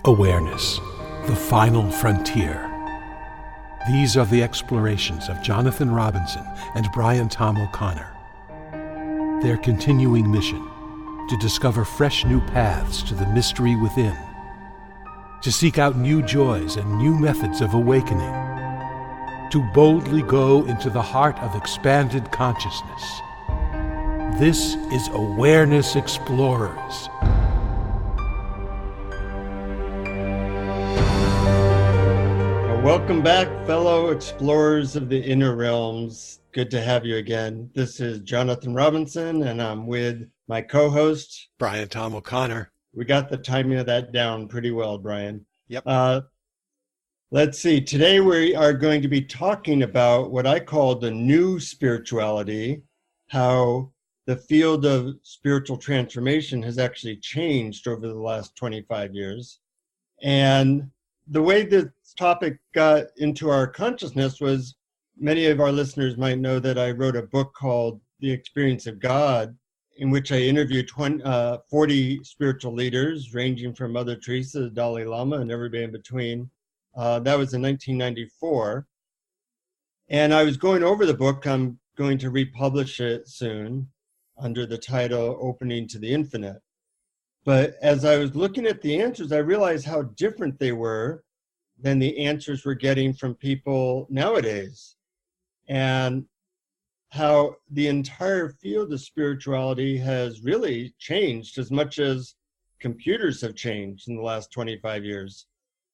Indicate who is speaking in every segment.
Speaker 1: Awareness, the final frontier. These are the explorations of Jonathan Robinson and Brian Tom O'Connor. Their continuing mission, to discover fresh new paths to the mystery within, to seek out new joys and new methods of awakening, to boldly go into the heart of expanded consciousness. This is Awareness Explorers.
Speaker 2: Welcome back, fellow explorers of the inner realms. Good to have you again. This is Jonathan Robinson, and I'm with my co-host,
Speaker 1: Brian Tom O'Connor.
Speaker 2: We got the timing of that down pretty well, Brian.
Speaker 1: Yep.
Speaker 2: Let's see. Today we are going to be talking about what I call the new spirituality, how the field of spiritual transformation has actually changed over the last 25 years. And the way this topic got into our consciousness was, many of our listeners might know that I wrote a book called The Experience of God, in which I interviewed 40 spiritual leaders, ranging from Mother Teresa, the Dalai Lama, and everybody in between. That was in 1994. And I was going over the book. I'm going to republish it soon under the title Opening to the Infinite. But as I was looking at the answers, I realized how different they were than the answers we're getting from people nowadays, and how the entire field of spirituality has really changed as much as computers have changed in the last 25 years.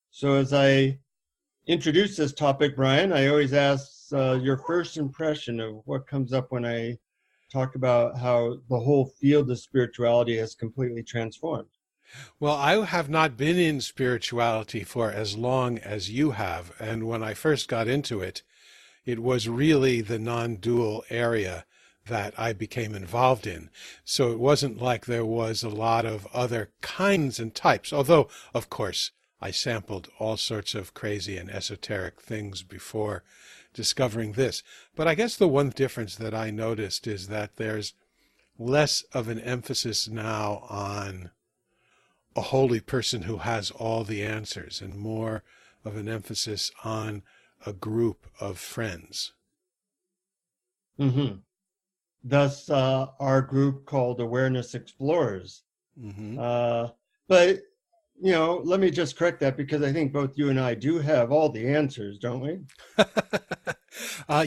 Speaker 2: So as I introduce this topic, Brian, I always ask your first impression of what comes up when I talk about how the whole field of spirituality has completely transformed.
Speaker 1: Well, I have not been in spirituality for as long as you have. And when I first got into it, it was really the non-dual area that I became involved in. So it wasn't like there was a lot of other kinds and types, although, of course, I sampled all sorts of crazy and esoteric things before discovering this. But I guess the one difference that I noticed is that there's less of an emphasis now on a holy person who has all the answers and more of an emphasis on a group of friends.
Speaker 2: Mm-hmm. Thus, our group called Awareness Explorers.
Speaker 1: Mm-hmm.
Speaker 2: But, you know, let me just correct that, because I think both you and I do have all the answers, don't we?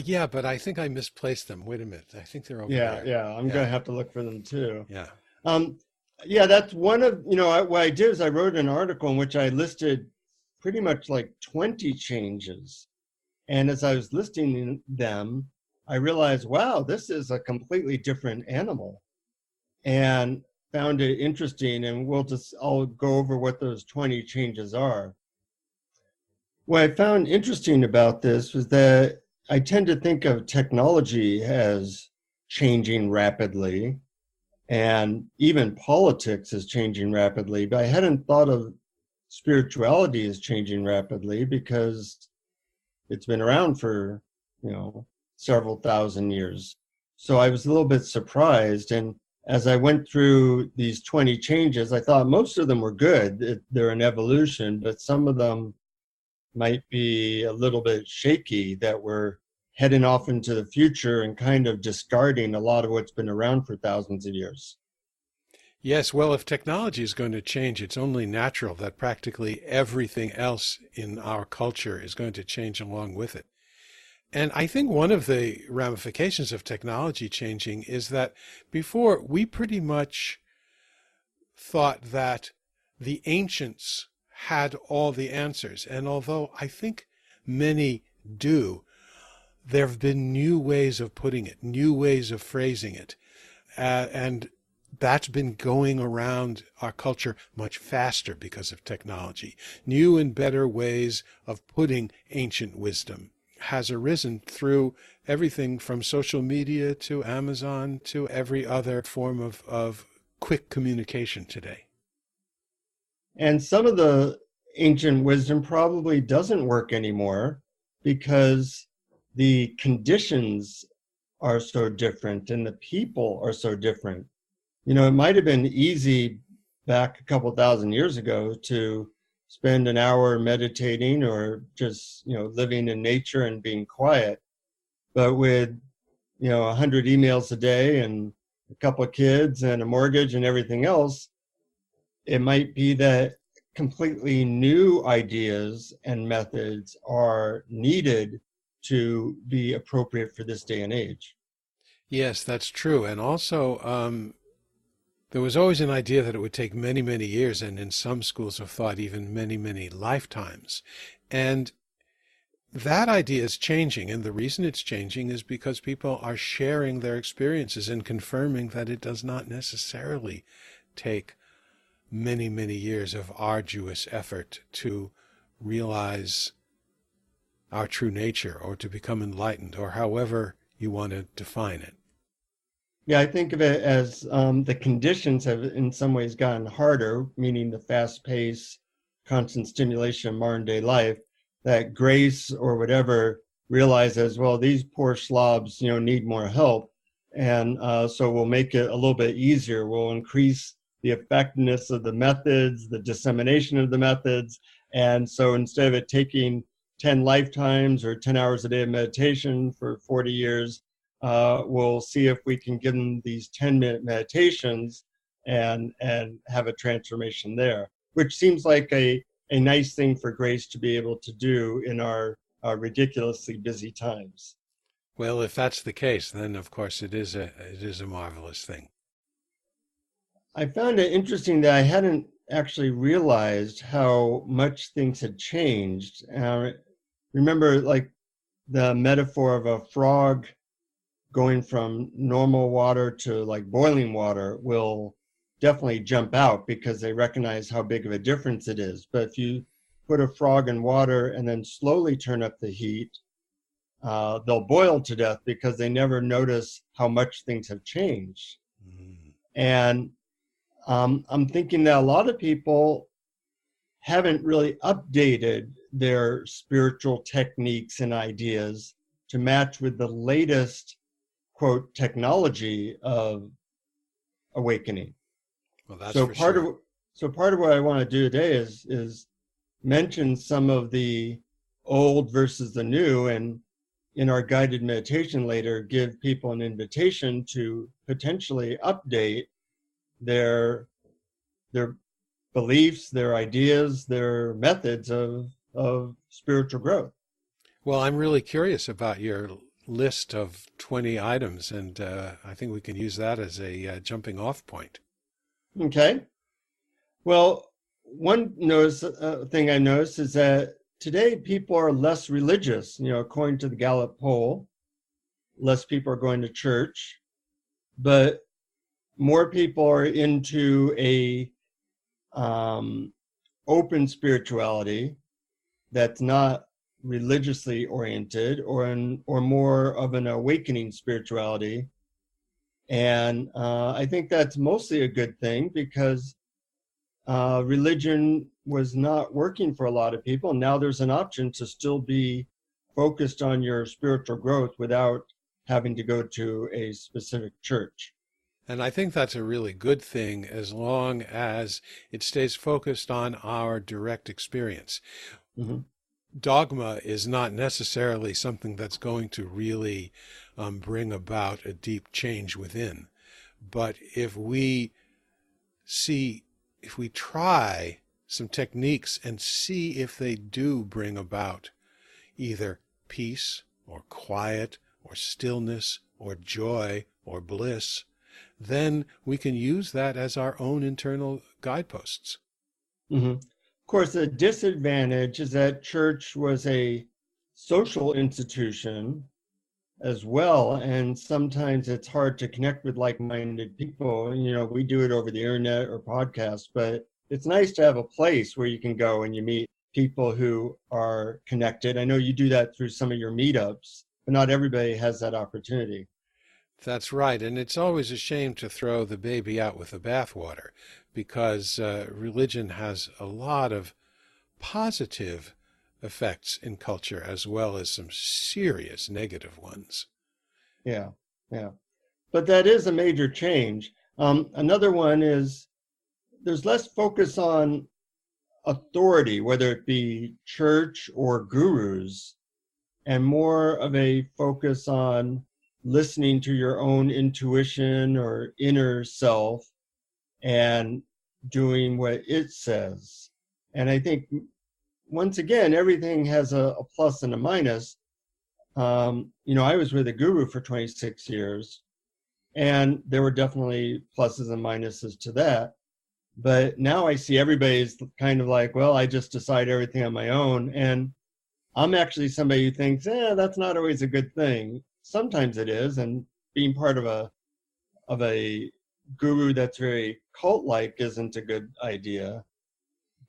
Speaker 1: Yeah, but I think I misplaced them. Wait a minute. I think they're over there.
Speaker 2: Yeah. I'm going to have to look for them too.
Speaker 1: Yeah.
Speaker 2: Yeah, that's one of, what I did is I wrote an article in which I listed pretty much like 20 changes. And as I was listing them, I realized, wow, this is a completely different animal, and found it interesting. And I'll go over what those 20 changes are. What I found interesting about this was that I tend to think of technology as changing rapidly, and even politics is changing rapidly, but I hadn't thought of spirituality as changing rapidly, because it's been around for, several thousand years. So I was a little bit surprised. And as I went through these 20 changes, I thought most of them were good. They're an evolution, but some of them might be a little bit shaky, that we're heading off into the future and kind of discarding a lot of what's been around for thousands of years.
Speaker 1: Yes, well, if technology is going to change, it's only natural that practically everything else in our culture is going to change along with it. And I think one of the ramifications of technology changing is that before, we pretty much thought that the ancients had all the answers. And although I think many do, there have been new ways of putting it, new ways of phrasing it. And that's been going around our culture much faster because of technology. New and better ways of putting ancient wisdom has arisen through everything from social media to Amazon to every other form of quick communication today.
Speaker 2: And some of the ancient wisdom probably doesn't work anymore, because the conditions are so different and the people are so different. It might have been easy back a couple thousand years ago to spend an hour meditating or just, living in nature and being quiet. But with, 100 emails a day and a couple of kids and a mortgage and everything else, it might be that completely new ideas and methods are needed to be appropriate for this day and age.
Speaker 1: Yes, that's true. And also, there was always an idea that it would take many, many years, and in some schools of thought, even many, many lifetimes. And that idea is changing. And the reason it's changing is because people are sharing their experiences and confirming that it does not necessarily take many, many years of arduous effort to realize our true nature or to become enlightened, or however you want to define it.
Speaker 2: Yeah, I think of it as the conditions have in some ways gotten harder, meaning the fast pace, constant stimulation of modern day life, that grace or whatever realizes, well, these poor slobs, need more help. And so we'll make it a little bit easier. We'll increase the effectiveness of the methods, the dissemination of the methods. And so instead of it taking 10 lifetimes or 10 hours a day of meditation for 40 years, we'll see if we can give them these 10-minute meditations and have a transformation there, which seems like a nice thing for Grace to be able to do in our ridiculously busy times.
Speaker 1: Well, if that's the case, then of course it is a marvelous thing.
Speaker 2: I found it interesting that I hadn't actually realized how much things had changed. Remember, like the metaphor of a frog going from normal water to like boiling water will definitely jump out because they recognize how big of a difference it is. But if you put a frog in water and then slowly turn up the heat, they'll boil to death because they never notice how much things have changed. Mm. And I'm thinking that a lot of people haven't really updated their spiritual techniques and ideas to match with the latest, quote, technology of awakening.
Speaker 1: Well, that's so part sure.
Speaker 2: Part of what I want to do today is mention some of the old versus the new, and in our guided meditation later, give people an invitation to potentially update their beliefs, their ideas, their methods of spiritual growth.
Speaker 1: Well, I'm really curious about your list of 20 items, and I think we can use that as a jumping off point.
Speaker 2: Okay. Well, one thing I noticed is that today people are less religious. According to the Gallup poll, less people are going to church, but more people are into a open spirituality that's not religiously oriented, or more of an awakening spirituality. And I think that's mostly a good thing because religion was not working for a lot of people. Now there's an option to still be focused on your spiritual growth without having to go to a specific church.
Speaker 1: And I think that's a really good thing as long as it stays focused on our direct experience. Mm-hmm. Dogma is not necessarily something that's going to really bring about a deep change within. But if we try some techniques and see if they do bring about either peace or quiet or stillness or joy or bliss, then we can use that as our own internal guideposts.
Speaker 2: Mm-hmm. Of course, the disadvantage is that church was a social institution as well, and sometimes it's hard to connect with like-minded people. We do it over the internet or podcast, but it's nice to have a place where you can go and you meet people who are connected. I know you do that through some of your meetups, but not everybody has that opportunity.
Speaker 1: That's right, and it's always a shame to throw the baby out with the bathwater, because religion has a lot of positive effects in culture as well as some serious negative ones.
Speaker 2: Yeah. But that is a major change. Another one is there's less focus on authority, whether it be church or gurus, and more of a focus on listening to your own intuition or inner self and doing what it says. And I think, once again, everything has a plus and a minus. I was with a guru for 26 years, and there were definitely pluses and minuses to that. But now I see everybody's kind of like, well, I just decide everything on my own. And I'm actually somebody who thinks, that's not always a good thing. Sometimes it is, and being part of a guru that's very cult-like isn't a good idea.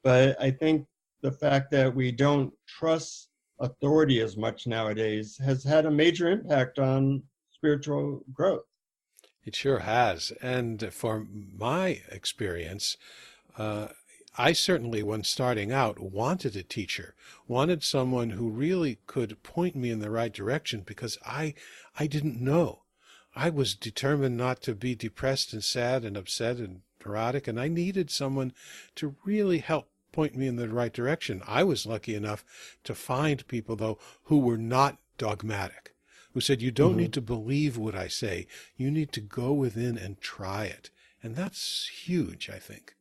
Speaker 2: But I think the fact that we don't trust authority as much nowadays has had a major impact on spiritual growth.
Speaker 1: It sure has. And for my experience, I certainly, when starting out, wanted a teacher, wanted someone who really could point me in the right direction, because I didn't know. I was determined not to be depressed and sad and upset and neurotic, and I needed someone to really help point me in the right direction. I was lucky enough to find people, though, who were not dogmatic, who said, you don't need to believe what I say. You need to go within and try it. And that's huge, I think.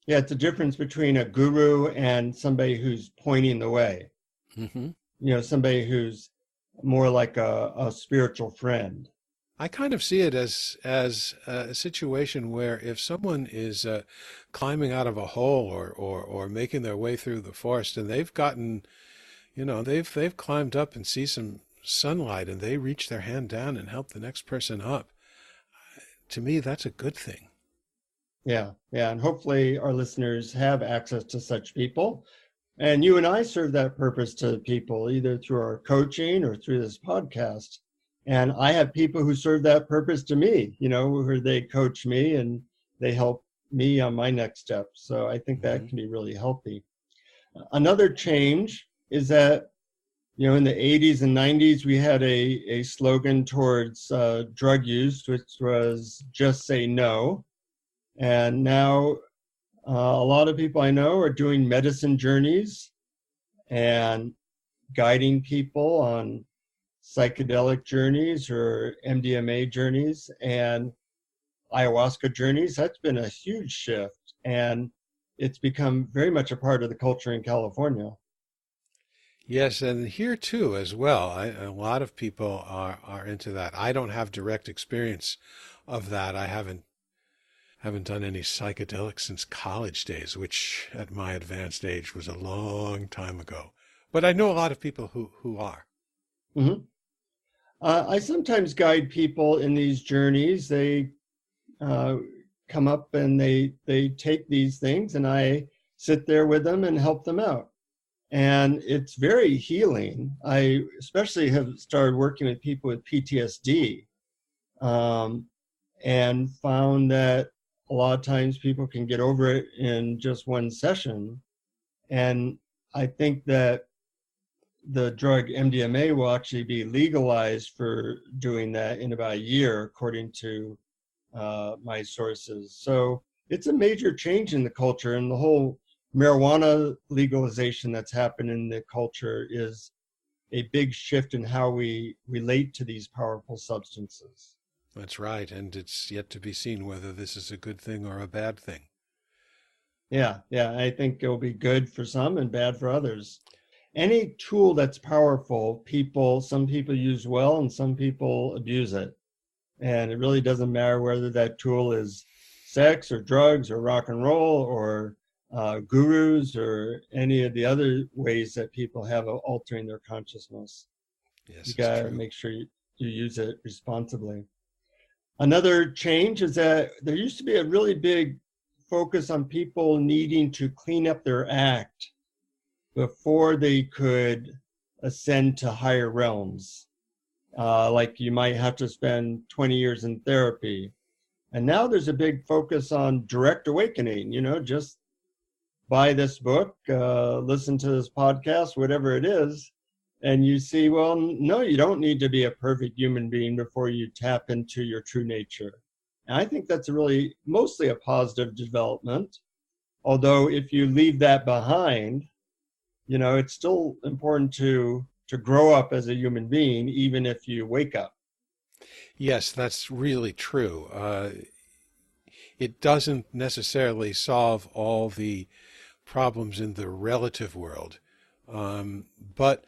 Speaker 2: Yeah, it's a difference between a guru and somebody who's pointing the way. Somebody who's more like a spiritual friend.
Speaker 1: I kind of see it as a situation where if someone is climbing out of a hole or making their way through the forest, and they've gotten, they've climbed up and see some sunlight, and they reach their hand down and help the next person up. To me, that's a good thing.
Speaker 2: Yeah. And hopefully our listeners have access to such people. And you and I serve that purpose to people, either through our coaching or through this podcast. And I have people who serve that purpose to me, where they coach me and they help me on my next step. So I think that can be really healthy. Another change is that, in the 80s and 90s, we had a slogan towards drug use, which was just say no. And now a lot of people I know are doing medicine journeys and guiding people on psychedelic journeys or MDMA journeys and ayahuasca journeys. That's been a huge shift, and it's become very much a part of the culture in California.
Speaker 1: Yes, and here too as well. A lot of people are into that. I don't have direct experience of that. I haven't done any psychedelics since college days, which at my advanced age was a long time ago. But I know a lot of people who are.
Speaker 2: I sometimes guide people in these journeys. They come up and they take these things, and I sit there with them and help them out. And it's very healing. I especially have started working with people with PTSD and found that a lot of times people can get over it in just one session. And I think that the drug MDMA will actually be legalized for doing that in about a year, according to my sources. So it's a major change in the culture, and the whole marijuana legalization that's happened in the culture is a big shift in how we relate to these powerful substances.
Speaker 1: That's right, and it's yet to be seen whether this is a good thing or a bad thing.
Speaker 2: Yeah, I think it'll be good for some and bad for others. Any tool that's powerful, some people use well and some people abuse it. And it really doesn't matter whether that tool is sex or drugs or rock and roll or gurus or any of the other ways that people have of altering their consciousness.
Speaker 1: Yes,
Speaker 2: you got to make sure you use it responsibly. Another change is that there used to be a really big focus on people needing to clean up their act before they could ascend to higher realms. Like you might have to spend 20 years in therapy. And now there's a big focus on direct awakening, just buy this book, listen to this podcast, whatever it is, and you see, well, no, you don't need to be a perfect human being before you tap into your true nature. And I think that's mostly a positive development. Although if you leave that behind, it's still important to grow up as a human being, even if you wake up.
Speaker 1: Yes, that's really true. It doesn't necessarily solve all the problems in the relative world, but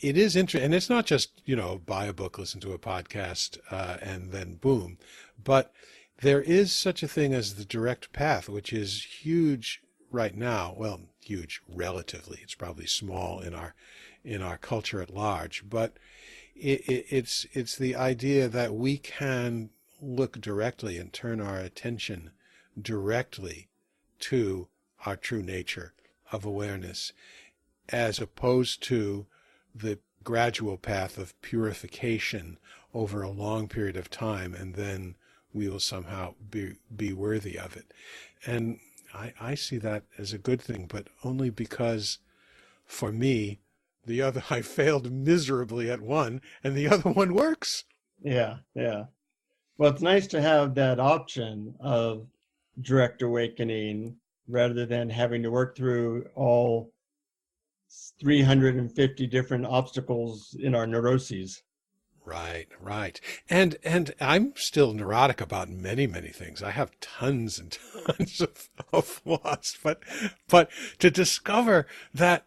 Speaker 1: it is interesting. And it's not just, buy a book, listen to a podcast, and then boom. But there is such a thing as the direct path, which is huge right now. Well, huge relatively. It's probably small in our culture at large, but it's the idea that we can look directly and turn our attention directly to our true nature of awareness, as opposed to the gradual path of purification over a long period of time, and then we will somehow be worthy of it. And I see that as a good thing, but only because for me, I failed miserably at one, and the other one works.
Speaker 2: Yeah, yeah. Well, it's nice to have that option of direct awakening rather than having to work through all 350 different obstacles in our neuroses.
Speaker 1: Right, right. And I'm still neurotic about many, many things. I have tons and tons of flaws, but to discover that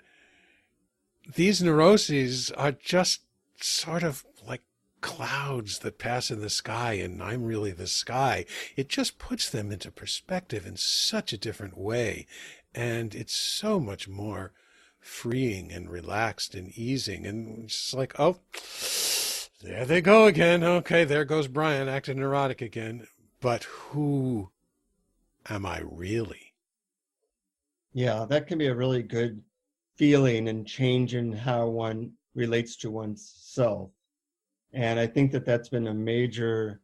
Speaker 1: these neuroses are just sort of like clouds that pass in the sky, and I'm really the sky. It just puts them into perspective in such a different way. And it's so much more freeing and relaxed and easing. And it's like, oh, there they go again. Okay, there goes Brian acting neurotic again. But who am I really?
Speaker 2: Yeah, that can be a really good feeling and change in how one relates to oneself. And I think that that's been a major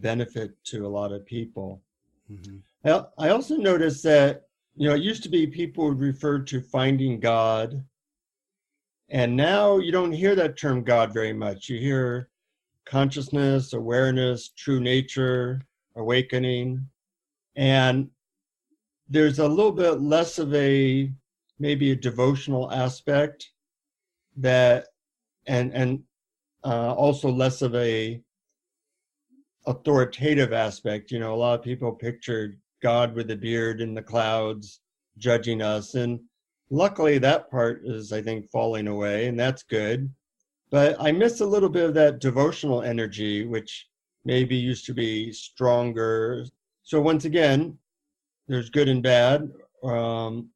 Speaker 2: benefit to a lot of people.
Speaker 1: Mm-hmm.
Speaker 2: I also noticed that, it used to be people would refer to finding God. And now you don't hear that term God very much. You hear consciousness, awareness, true nature, awakening. And there's a little bit less of maybe a devotional aspect that, and also less of a authoritative aspect. A lot of people pictured God with a beard in the clouds judging us. And luckily that part is, I think, falling away, and that's good. But I miss a little bit of that devotional energy, which maybe used to be stronger. So once again, there's good and bad,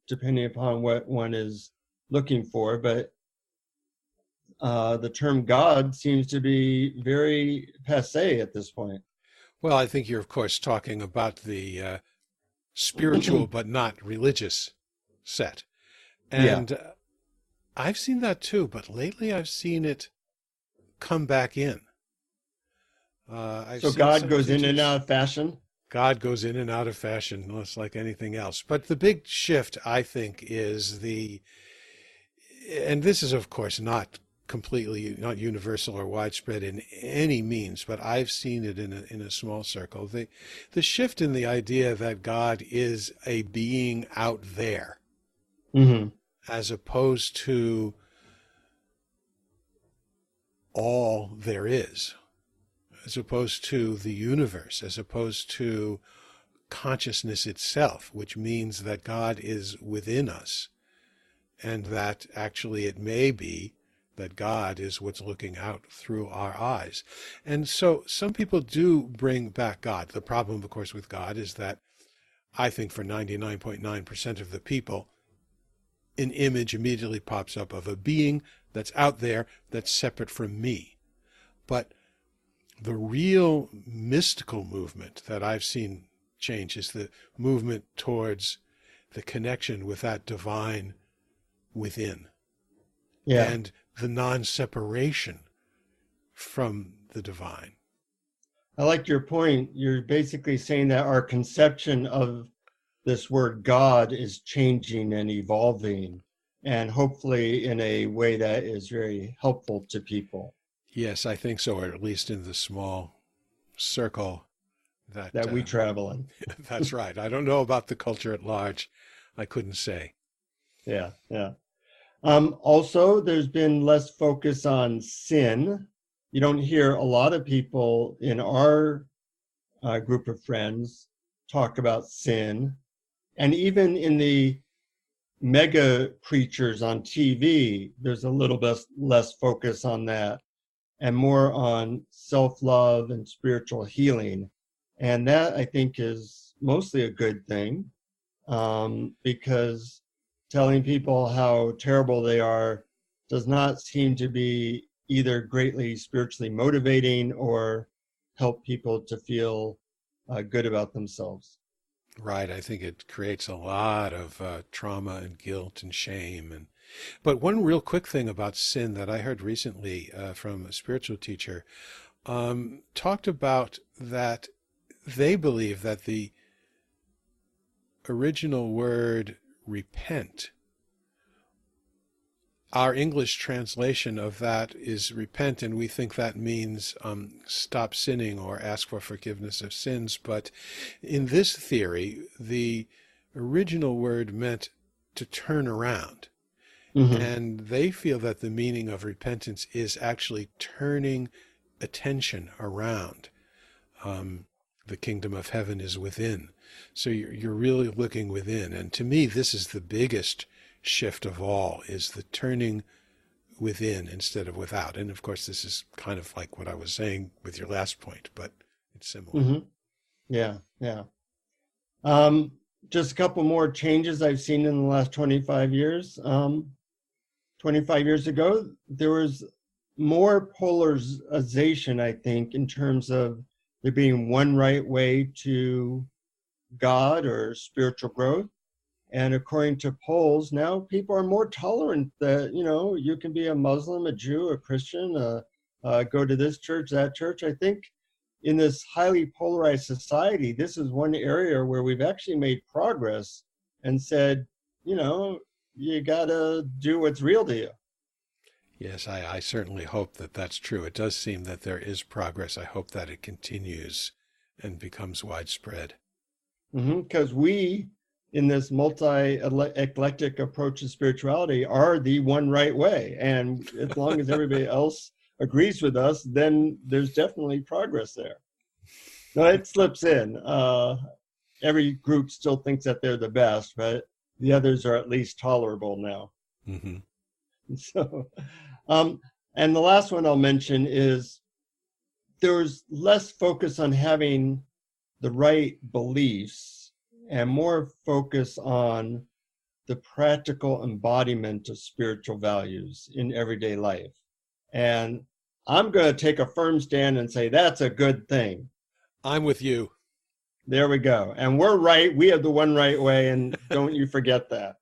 Speaker 2: depending upon what one is looking for. But the term God seems to be very passé at this point.
Speaker 1: Well, I think you're, of course, talking about the spiritual but not religious set.
Speaker 2: Yeah.
Speaker 1: And I've seen that too, but lately I've seen it come back in. I've
Speaker 2: So
Speaker 1: seen
Speaker 2: God
Speaker 1: some
Speaker 2: goes in and
Speaker 1: teachings.
Speaker 2: out of fashion.
Speaker 1: God goes in and out of fashion, just like anything else. But the big shift, I think, is and this is, of course, not completely, not universal or widespread in any means, but I've seen it in a small circle. The shift in the idea that God is a being out there,
Speaker 2: Mm-hmm.
Speaker 1: as opposed to all there is, as opposed to the universe, as opposed to consciousness itself, which means that God is within us, and that actually it may be that God is what's looking out through our eyes. And so some people do bring back God. The problem, of course, with God is that I think for 99.9% of the people, an image immediately pops up of a being that's out there that's separate from me. But the real mystical movement that I've seen change is the movement towards the connection with that divine within,
Speaker 2: Yeah.
Speaker 1: and the non-separation from the divine.
Speaker 2: I like your point. You're basically saying that our conception of this word God is changing and evolving, and hopefully in a way that is very helpful to people.
Speaker 1: Yes, I think so, or at least in the small circle that
Speaker 2: that we travel in.
Speaker 1: that's right. I don't know about the culture at large. I couldn't say.
Speaker 2: Yeah, yeah. Also, there's been less focus on sin. You don't hear a lot of people in our group of friends talk about sin. And even in the mega preachers on TV, there's a little bit less focus on that and more on self-love and spiritual healing. And that, I think, is mostly a good thing, because telling people how terrible they are does not seem to be either greatly spiritually motivating or help people to feel good about themselves.
Speaker 1: Right. I think it creates a lot of trauma and guilt and shame. But one real quick thing about sin that I heard recently from a spiritual teacher talked about that they believe that the original word repent, our English translation of that is repent, and we think that means stop sinning or ask for forgiveness of sins. But in this theory, the original word meant to turn around.
Speaker 2: Mm-hmm.
Speaker 1: And they feel that the meaning of repentance is actually turning attention around. The kingdom of heaven is within. So you're really looking within. And to me, this is the biggest shift of all, is the turning within instead of without. And of course, this is kind of like what I was saying with your last point, but it's similar.
Speaker 2: Mm-hmm. Yeah, yeah. Just a couple more changes I've seen in the last 25 years. 25 years ago, there was more polarization, I think, in terms of there being one right way to God or spiritual growth. And according to polls, now people are more tolerant that, you can be a Muslim, a Jew, a Christian, go to this church, that church. I think in this highly polarized society, this is one area where we've actually made progress and said, you got to do what's real to you.
Speaker 1: Yes, I certainly hope that that's true. It does seem that there is progress. I hope that it continues and becomes widespread.
Speaker 2: Because we, in this multi-eclectic approach to spirituality, are the one right way. And as long as everybody else agrees with us, then there's definitely progress there. No, it slips in. Every group still thinks that they're the best, but the others are at least tolerable now.
Speaker 1: Mm-hmm.
Speaker 2: So, and the last one I'll mention is there's less focus on having the right beliefs and more focus on the practical embodiment of spiritual values in everyday life. And I'm going to take a firm stand and say that's a good thing.
Speaker 1: I'm with you.
Speaker 2: There we go. And we're right. We have the one right way, and don't you forget that.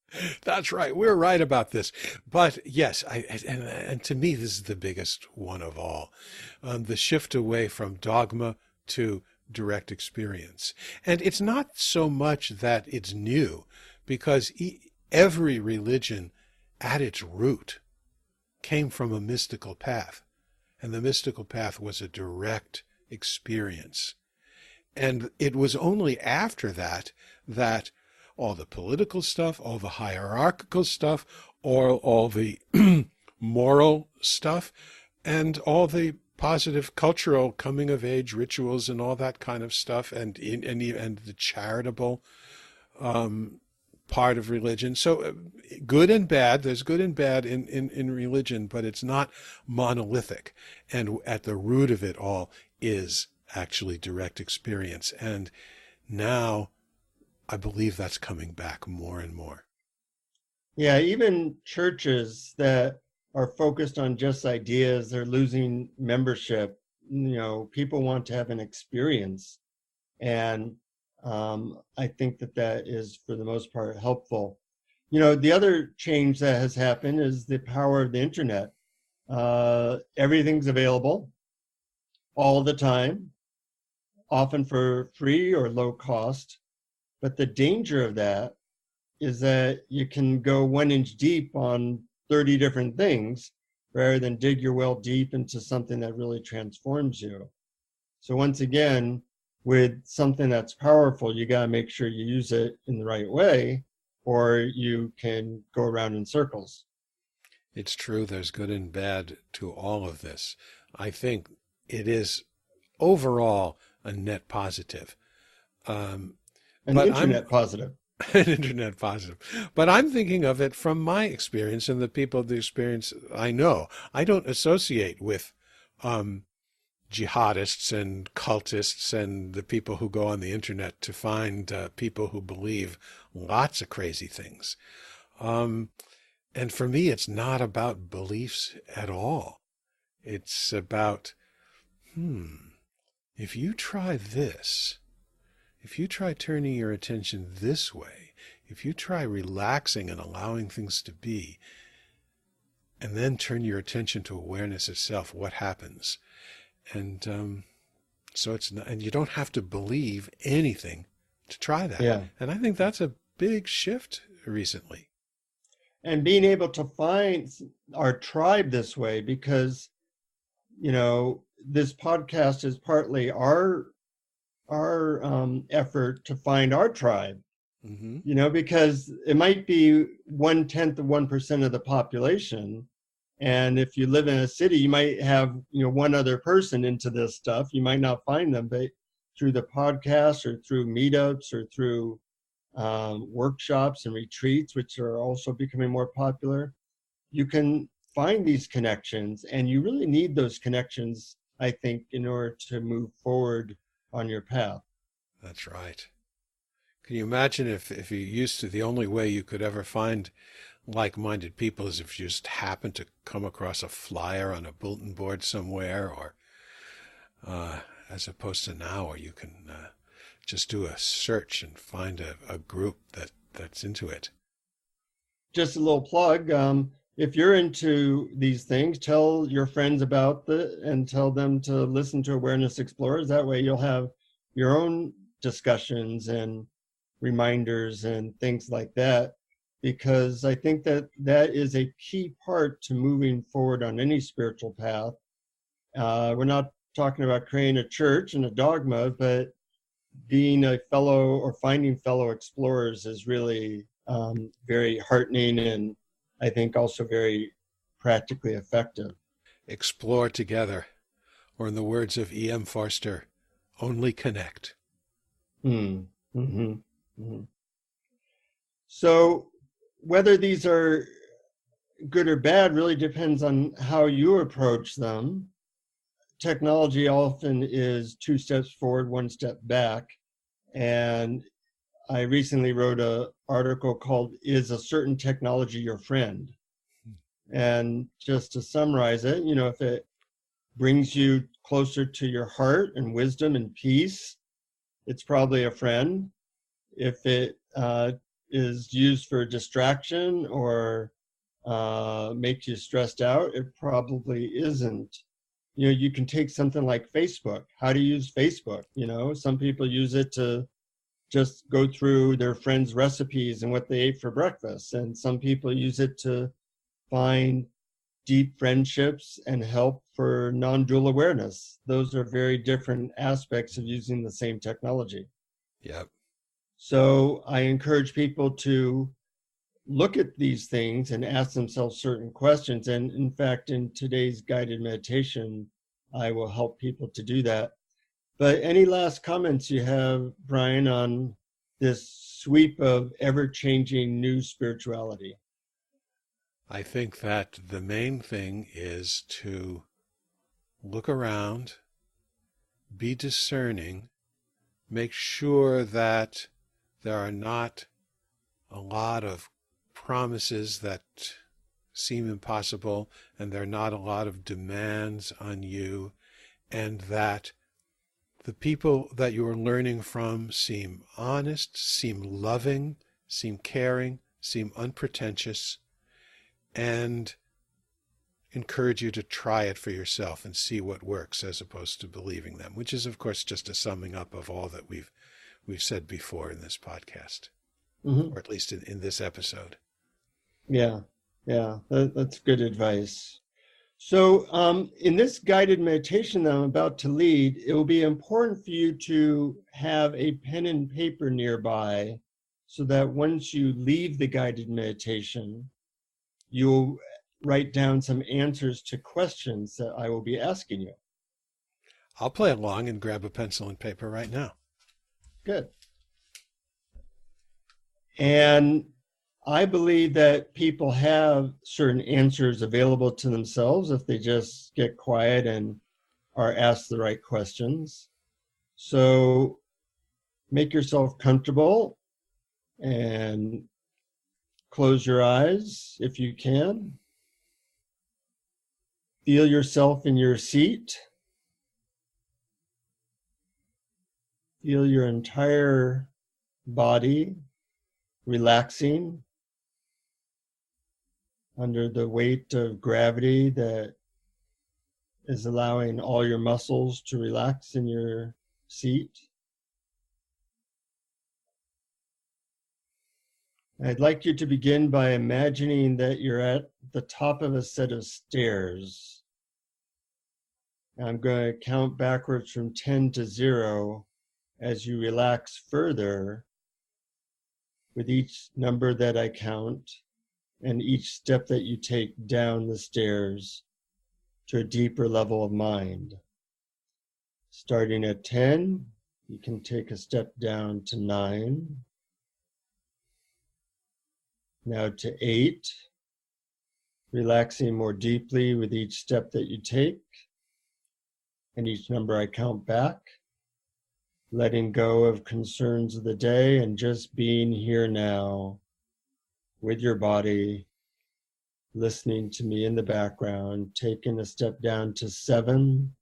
Speaker 1: That's right. We're right about this. But yes, and to me, this is the biggest one of all. The shift away from dogma to direct experience. And it's not so much that it's new, because every religion at its root came from a mystical path. And the mystical path was a direct experience. And it was only after that that all the political stuff, all the hierarchical stuff, or all the moral stuff, and all the positive cultural coming of age rituals and all that kind of stuff, and the charitable part of religion. So good and bad, there's good and bad in religion, but it's not monolithic. And at the root of it all is actually direct experience. And now I believe that's coming back more and more.
Speaker 2: Yeah, even churches that are focused on just ideas, they're losing membership. People want to have an experience. And I think that is, for the most part, helpful. The other change that has happened is the power of the internet. Everything's available all the time, often for free or low cost. But the danger of that is that you can go 1 inch deep on 30 different things rather than dig your well deep into something that really transforms you. So once again, with something that's powerful, you got to make sure you use it in the right way, or you can go around in circles.
Speaker 1: It's true. There's good and bad to all of this. I think it is overall a net positive.
Speaker 2: An
Speaker 1: But
Speaker 2: internet positive.
Speaker 1: an internet positive. But I'm thinking of it from my experience and the people, the experience I know. I don't associate with jihadists and cultists and the people who go on the internet to find people who believe lots of crazy things. And for me, it's not about beliefs at all. It's about, if you try this, if you try turning your attention this way, if you try relaxing and allowing things to be, and then turn your attention to awareness itself, what happens? And so it's not, and you don't have to believe anything to try that.
Speaker 2: Yeah.
Speaker 1: And I think that's a big shift recently.
Speaker 2: And being able to find our tribe this way, because, you know, this podcast is partly our effort to find our tribe.
Speaker 1: Mm-hmm.
Speaker 2: You know, because it might be 1/10 of 1% of the population. And if you live in a city, you might have, you know, one other person into this stuff. You might not find them, but through the podcast or through meetups or through workshops and retreats, which are also becoming more popular, you can find these connections. And you really need those connections, I think, in order to move forward on your path.
Speaker 1: That's right. Can you imagine if you used to, the only way you could ever find like-minded people is if you just happen to come across a flyer on a bulletin board somewhere, or as opposed to now where you can just do a search and find a group that's into it.
Speaker 2: Just a little plug. If you're into these things, tell your friends about and tell them to listen to Awareness Explorers. That way you'll have your own discussions and reminders and things like that, because I think that is a key part to moving forward on any spiritual path. We're not talking about creating a church and a dogma, but being a fellow or finding fellow explorers is really very heartening, and I think also very practically effective.
Speaker 1: Explore together, or in the words of E.M. Forster, only connect.
Speaker 2: Mm-hmm. Mm-hmm. So whether these are good or bad really depends on how you approach them. Technology often is 2 steps forward, 1 step back. And I recently wrote an article called, "Is a Certain Technology Your Friend?" And just to summarize it, you know, if it brings you closer to your heart and wisdom and peace, it's probably a friend. If it is used for distraction or makes you stressed out, it probably isn't. You know, you can take something like Facebook. How to use Facebook? You know, some people use it to just go through their friends' recipes and what they ate for breakfast. And some people use it to find deep friendships and help for non-dual awareness. Those are very different aspects of using the same technology.
Speaker 1: Yep.
Speaker 2: So I encourage people to look at these things and ask themselves certain questions. And in fact, in today's guided meditation, I will help people to do that. But any last comments you have, Brian, on this sweep of ever-changing new spirituality?
Speaker 1: I think that the main thing is to look around, be discerning, make sure that there are not a lot of promises that seem impossible, and there are not a lot of demands on you, and that the people that you are learning from seem honest, seem loving, seem caring, seem unpretentious, and encourage you to try it for yourself and see what works, as opposed to believing them, which is, of course, just a summing up of all that we've said before in this podcast, or at least in this episode.
Speaker 2: Yeah, that's good advice. So in this guided meditation that I'm about to lead, it will be important for you to have a pen and paper nearby so that once you leave the guided meditation, you'll write down some answers to questions that I will be asking you.
Speaker 1: I'll play along and grab a pencil and paper right now.
Speaker 2: Good. And I believe that people have certain answers available to themselves if they just get quiet and are asked the right questions. So make yourself comfortable and close your eyes if you can. Feel yourself in your seat. Feel your entire body relaxing under the weight of gravity that is allowing all your muscles to relax in your seat. I'd like you to begin by imagining that you're at the top of a set of stairs. I'm going to count backwards from 10 to 0 as you relax further with each number that I count and each step that you take down the stairs to a deeper level of mind. Starting at 10, you can take a step down to 9, now to 8, relaxing more deeply with each step that you take, and each number I count back, letting go of concerns of the day and just being here now with your body, listening to me in the background, taking a step down to 7,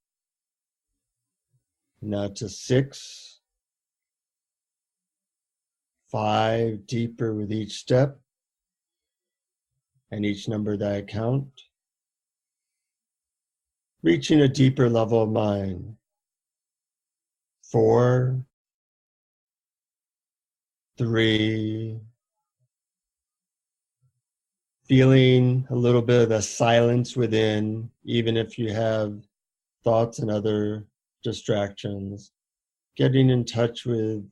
Speaker 2: now to 6, 5, deeper with each step and each number that I count, reaching a deeper level of mind. 4, 3, feeling a little bit of the silence within, even if you have thoughts and other distractions, getting in touch with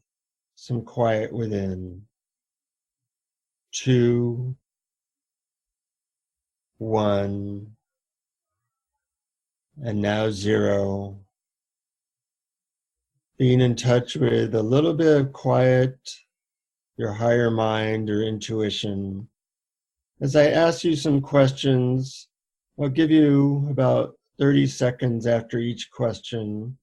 Speaker 2: some quiet within. 2, 1, and now 0. Being in touch with a little bit of quiet, your higher mind or intuition. As I ask you some questions, I'll give you about 30 seconds after each question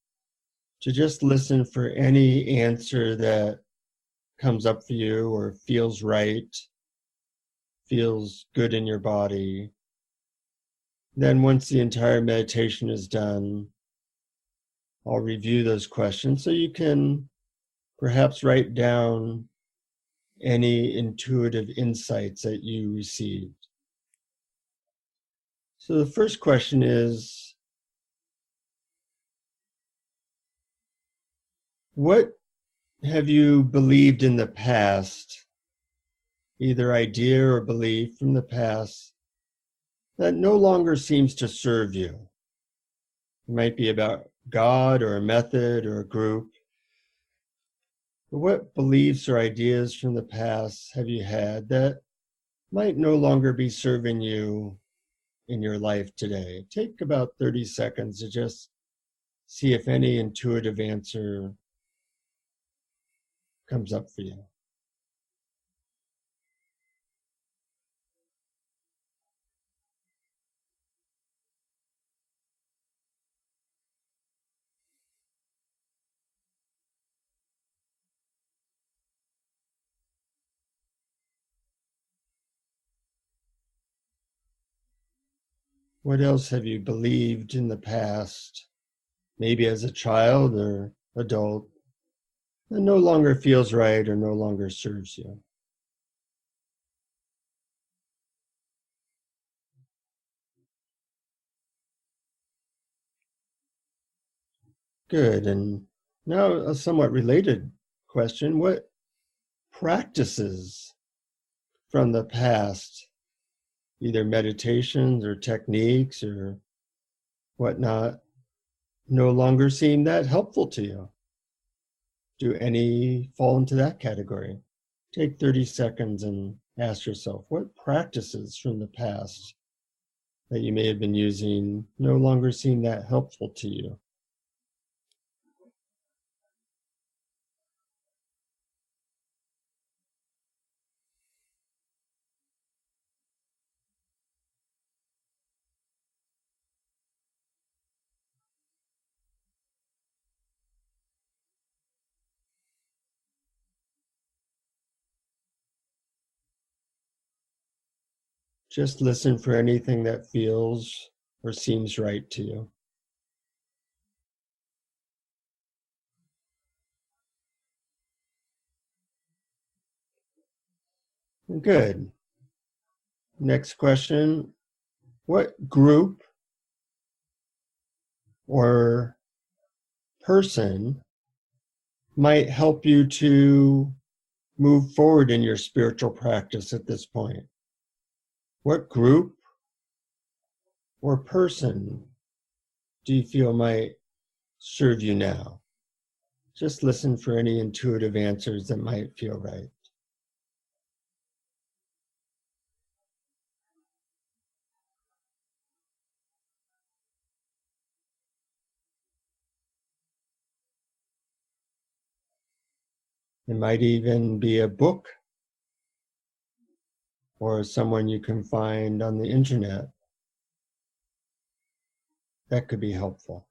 Speaker 2: to just listen for any answer that comes up for you or feels right, feels good in your body. Then once the entire meditation is done, I'll review those questions so you can perhaps write down any intuitive insights that you received. So the first question is, what have you believed in the past, either idea or belief from the past, that no longer seems to serve you? It might be about God or a method or a group. But what beliefs or ideas from the past have you had that might no longer be serving you in your life today? Take about 30 seconds to just see if any intuitive answer comes up for you. What else have you believed in the past, maybe as a child or adult, that no longer feels right or no longer serves you? Good. And now a somewhat related question. What practices from the past, either meditations or techniques or whatnot no longer seem that helpful to you? Do any fall into that category? Take 30 seconds and ask yourself, what practices from the past that you may have been using no longer seem that helpful to you? Just listen for anything that feels or seems right to you. Good. Next question. What group or person might help you to move forward in your spiritual practice at this point? What group or person do you feel might serve you now? Just listen for any intuitive answers that might feel right. It might even be a book or someone you can find on the internet. That could be helpful.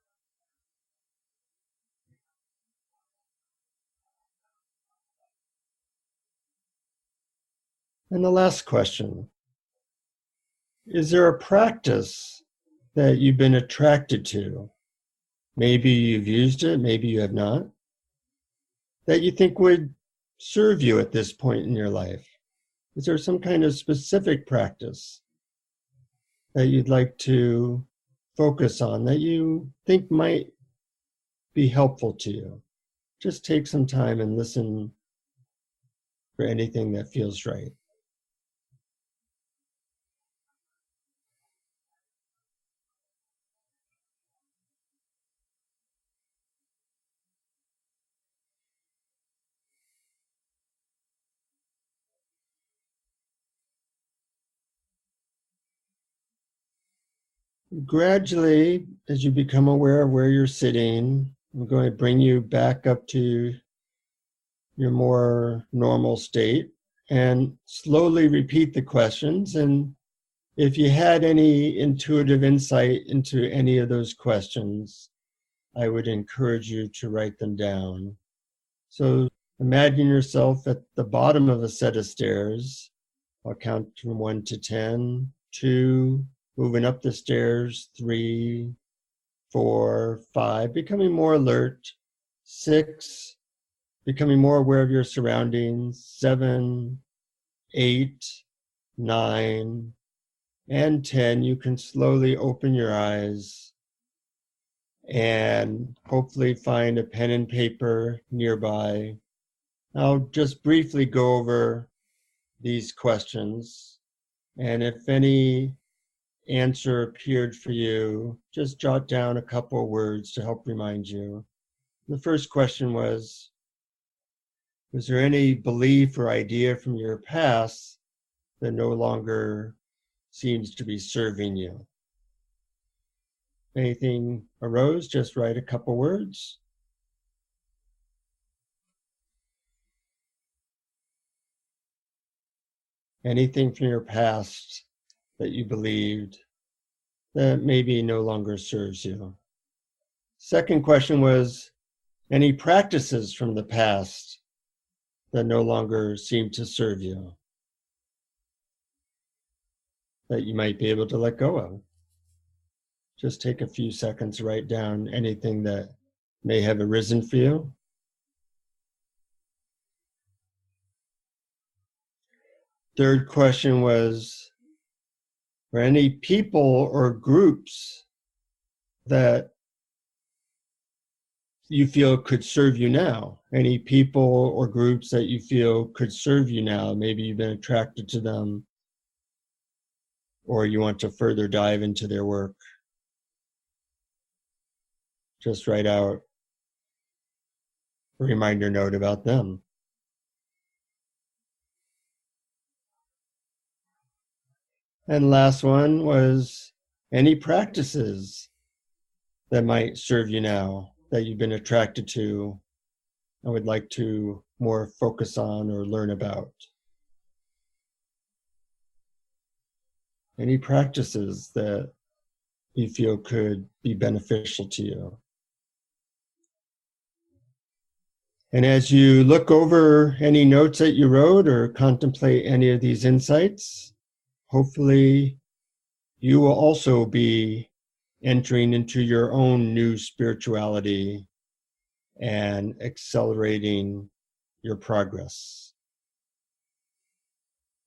Speaker 2: And the last question, is there a practice that you've been attracted to? Maybe you've used it, maybe you have not, that you think would serve you at this point in your life? Is there some kind of specific practice that you'd like to focus on that you think might be helpful to you? Just take some time and listen for anything that feels right. Gradually, as you become aware of where you're sitting, I'm going to bring you back up to your more normal state and slowly repeat the questions. And if you had any intuitive insight into any of those questions, I would encourage you to write them down. So imagine yourself at the bottom of a set of stairs. I'll count from 1 to 10, 2, moving up the stairs, 3, 4, 5, becoming more alert, 6, becoming more aware of your surroundings, 7, 8, 9, and 10. You can slowly open your eyes and hopefully find a pen and paper nearby. I'll just briefly go over these questions, and if any answer appeared for you, just jot down a couple of words to help remind you. The first question was there any belief or idea from your past that no longer seems to be serving you? Anything arose, just write a couple words. Anything from your past that you believed that maybe no longer serves you. Second question was, any practices from the past that no longer seem to serve you, that you might be able to let go of? Just take a few seconds to write down anything that may have arisen for you. Third question was, are any people or groups that you feel could serve you now? Any people or groups that you feel could serve you now? Maybe you've been attracted to them, or you want to further dive into their work. just write out a reminder note about them. And last one was any practices that might serve you now that you've been attracted to and would like to more focus on or learn about. Any practices that you feel could be beneficial to you. And as you look over any notes that you wrote or contemplate any of these insights, hopefully you will also be entering into your own new spirituality and accelerating your progress.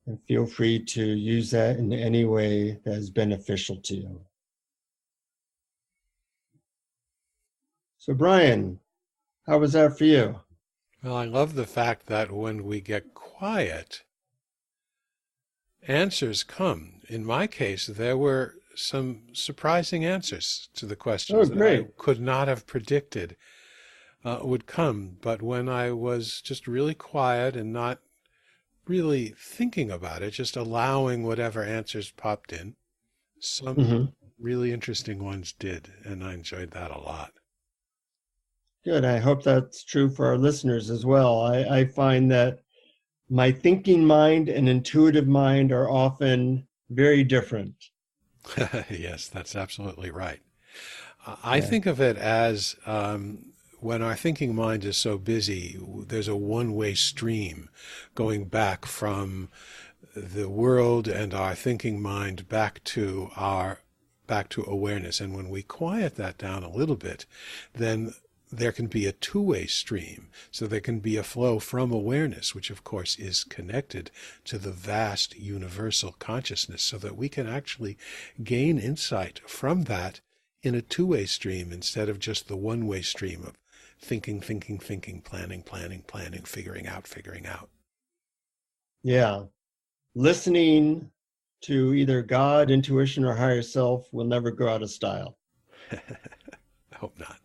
Speaker 2: And feel free to use that in any way that is beneficial to you. So Brian, how was that for you?
Speaker 1: Well, I love the fact that when we get quiet, answers come. In my case, there were some surprising answers to the questions that I could not have predicted would come. But when I was just really quiet and not really thinking about it, just allowing whatever answers popped in, some really interesting ones did, and I enjoyed that a lot.
Speaker 2: Good. I hope that's true for our listeners as well. I find that my thinking mind and intuitive mind are often very different.
Speaker 1: Yes, that's absolutely right. I think of it as when our thinking mind is so busy, there's a one-way stream going back from the world and our thinking mind back to awareness. And when we quiet that down a little bit, then there can be a two-way stream. So there can be a flow from awareness, which of course is connected to the vast universal consciousness, so that we can actually gain insight from that in a two-way stream instead of just the one-way stream of thinking, planning, figuring out.
Speaker 2: Yeah. Listening to either God, intuition, or higher self will never go out of style.
Speaker 1: I hope not.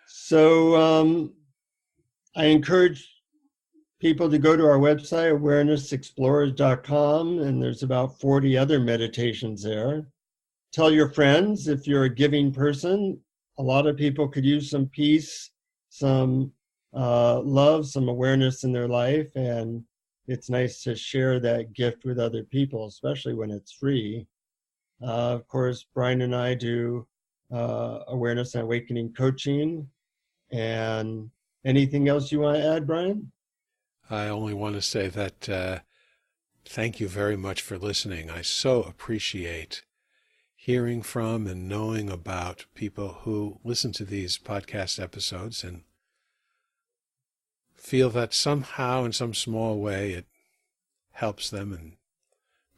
Speaker 2: So I encourage people to go to our website, awarenessexplorers.com, and there's about 40 other meditations there. Tell your friends if you're a giving person. A lot of people could use some peace, some love, some awareness in their life, and it's nice to share that gift with other people, especially when it's free. Of course, Brian and I do awareness and awakening coaching. And anything else you want to add, Brian?
Speaker 1: I only want to say that thank you very much for listening. I so appreciate hearing from and knowing about people who listen to these podcast episodes and feel that somehow in some small way it helps them and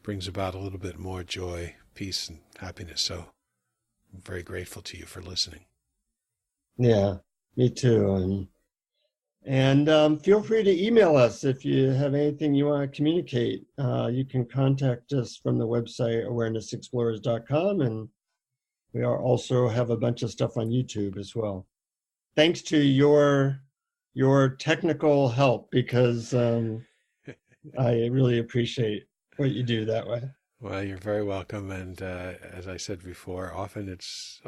Speaker 1: brings about a little bit more joy, peace, and happiness. So I'm very grateful to you for listening.
Speaker 2: Yeah, me too. And feel free to email us if you have anything you want to communicate. You can contact us from the website awarenessexplorers.com, and we also have a bunch of stuff on YouTube as well. Thanks to your technical help, because I really appreciate what you do that way.
Speaker 1: Well, you're very welcome, and as I said before, often it's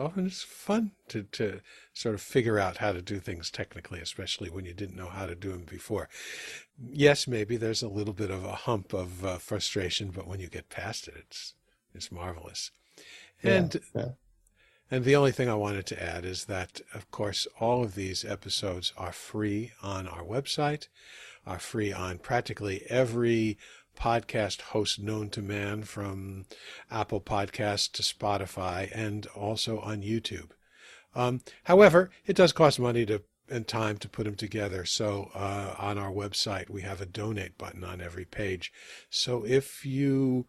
Speaker 1: fun to sort of figure out how to do things technically, especially when you didn't know how to do them before. Yes, maybe there's a little bit of a hump of frustration, but when you get past it, it's marvelous. And the only thing I wanted to add is that, of course, all of these episodes are free on our website, are free on practically every podcast host known to man, from Apple Podcasts to Spotify, and also on YouTube. However, it does cost money and time to put them together. So on our website, we have a donate button on every page. So if you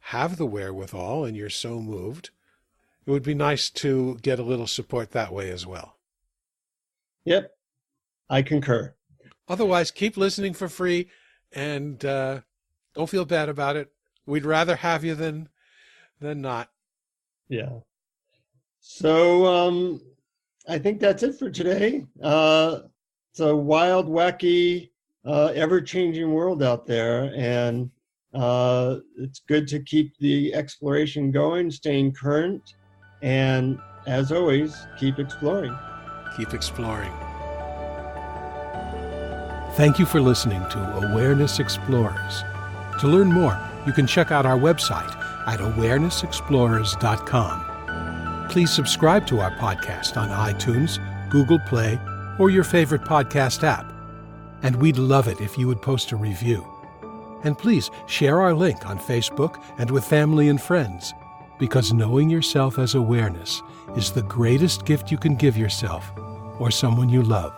Speaker 1: have the wherewithal and you're so moved, it would be nice to get a little support that way as well.
Speaker 2: Yep, I concur.
Speaker 1: Otherwise, keep listening for free, and don't feel bad about it. We'd rather have you than not.
Speaker 2: Yeah. So I think that's it for today. It's a wild, wacky, ever-changing world out there, and it's good to keep the exploration going, staying current, and as always, keep exploring.
Speaker 1: Keep exploring. Thank you for listening to Awareness Explorers. To learn more, you can check out our website at awarenessexplorers.com. Please subscribe to our podcast on iTunes, Google Play, or your favorite podcast app. And we'd love it if you would post a review. And please share our link on Facebook and with family and friends, because knowing yourself as awareness is the greatest gift you can give yourself or someone you love.